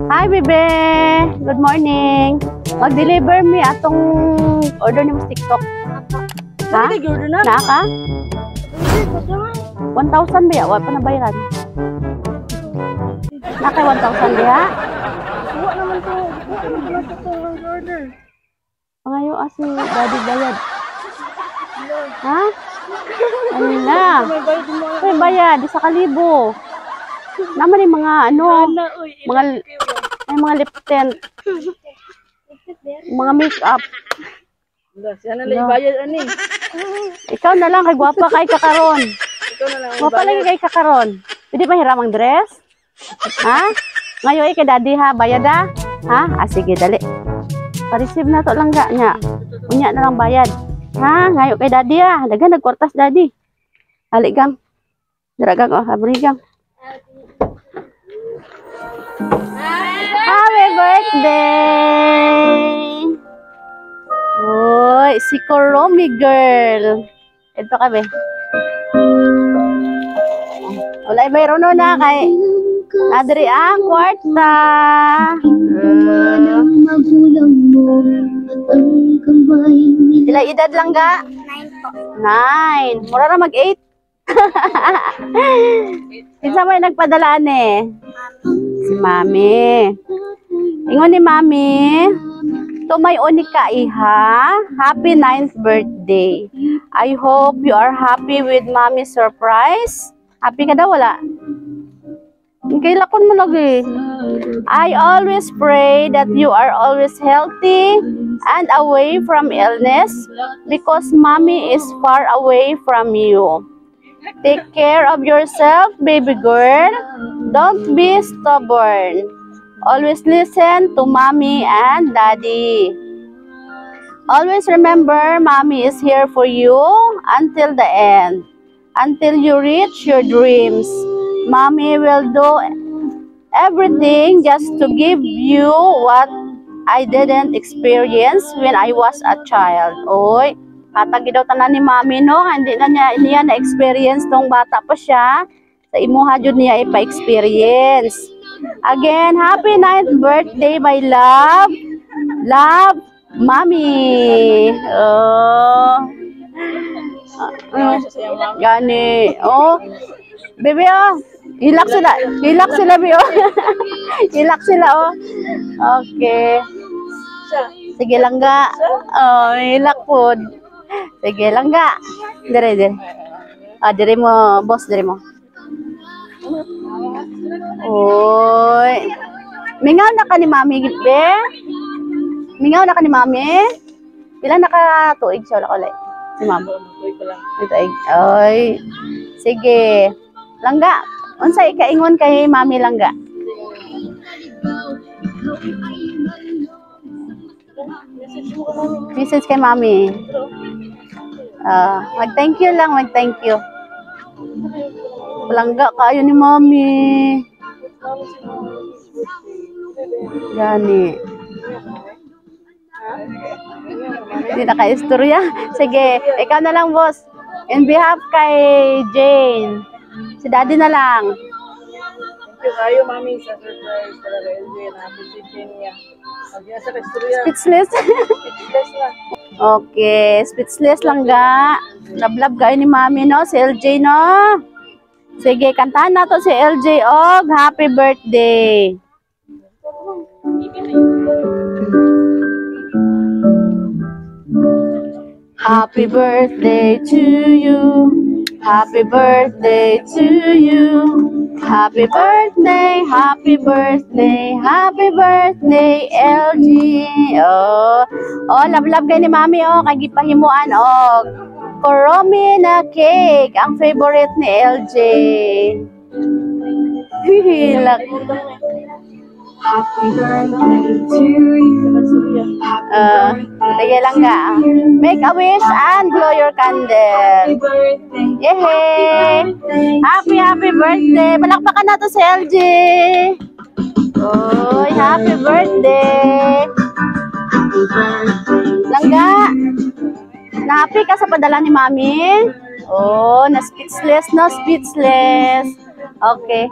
Hi, bebe. Good morning. Mag-deliver me atong order ni mo sa TikTok. Ha? Naka? 1,000 ba? Wala pa na bayaran. Naka 1,000 ba? Wala naman to. Wala naman to order. Pangayo asi daddy bayad. Ha? Ano na? May bayad, 1,000. Naman yung mga ano, may mga lip tint, mga makeup. Siya na lang bayad ani. Ikaw na lang, kay gwapa kay kakaron. Ikaw na lang. Gwapa lang kay kakaron. Pwede ba hiram ang dress? Ha? Ngayon kay daddy ha, bayad ha? Ha? Sige, dali. Pa-receive na to lang ga nya. Unya na lang bayad. Ha? Ngayon kay daddy ha. Dagan nagkwartas daddy. Halik gang. Daragang oh, abri gang. Happy birthday! Uy, si Koromi girl. Ito kami. Wala mayroon na kay Adri ang kwarta. Sila edad lang ga? 9. Mura na mag-8. Isa may nagpadalaan eh. Si Mami. Ingon ni Mami, tumayo ni ka iha. Happy 9th birthday. I hope you are happy with Mami's surprise. Happy ka daw wala? Kailakon mo lagi. I always pray that you are always healthy and away from illness because Mommy is far away from you. Take care of yourself, baby girl. Don't be stubborn. Always listen to Mommy and Daddy. Always remember, Mommy is here for you until the end. Until you reach your dreams. Mommy will do everything just to give you what I didn't experience when I was a child. Oy, katagi daw tanan ni Mami no, hindi na niya na-experience nung bata pa siya. Sa imuha jud niya ipa-experience. Again, happy 9th birthday, my love. Love, Mami. Oh. Gani. Oh. Baby, oh. Hilak sila. Hilak sila, baby, oh. Hilak sila, oh. Okay. Sige lang ga. Oh, hilak po. Sige lang ga. Dire, dire. Ah, dire mo, boss, dire mo. Oy. Mingaw na ka ni Mami, be? Mingaw na ka ni Mami? Pila na ka tuig siya ulit? Si Mami. Tuig. Oy. Sige. Langga. Unsa ikaingon kay Mami langga? Message kay Mami. Mag-thank you lang, mag-thank you. Langga kayo ni Mami. Gani. Hindi na ka-istorya. Sige, ikaw na lang, boss. In behalf kay Jane. Si Daddy na lang. Thank you kayo, Mami, sa surprise. Talaga, enjoy na. Appreciate niya. Sa istorya. Speechless. Speechless na. Okay, speechless lang ga. Love kayo ni Mami, no? Si LJ, no? Sige, kantahan na to si LJ og happy birthday. Happy birthday to you. Happy birthday to you. Happy birthday, happy birthday, happy birthday, LG. Oh, love kayo ni Mami, oh, kay gipahimuan, oh. Koromi na cake, ang favorite ni LJ. Hilak. Happy birthday to you. Sige lang ga. Make a wish and blow your candle. Yehey! Happy birthday! Palakpakan na to si LJ. Oy, happy birthday! Langga! Na-happy ka sa padala ni Mami? Oh, na-speechless, no? Speechless. Okay.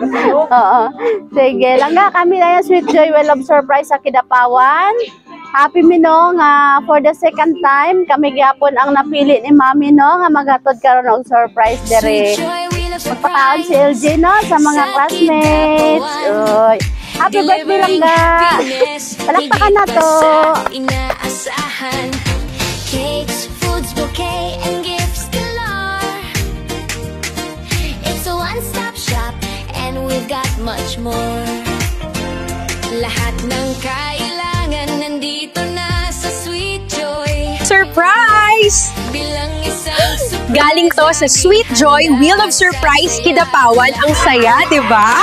Nakatulog. Oo. Sige, langga kami na yung Sweet Joy Well of Surprise sa Kidapawan. Happy mi no nga for the second time kami gyapon ang napili ni Mami no nga maghatod karon og surprise dere. Magpakaon si LJ no sa mga classmates. Uy. Happy birthday langga. Palakpakan na to. Inaasahan. Cakes, foods, bouquet, and gifts galore. It's a one-stop shop, and we've got much more. Lahat ng kailangan nandito na sa Sweet Joy. Surprise! Bilang isang Galing to sa Sweet Joy Wheel of Surprise Kidapawan. Ang saya, di ba?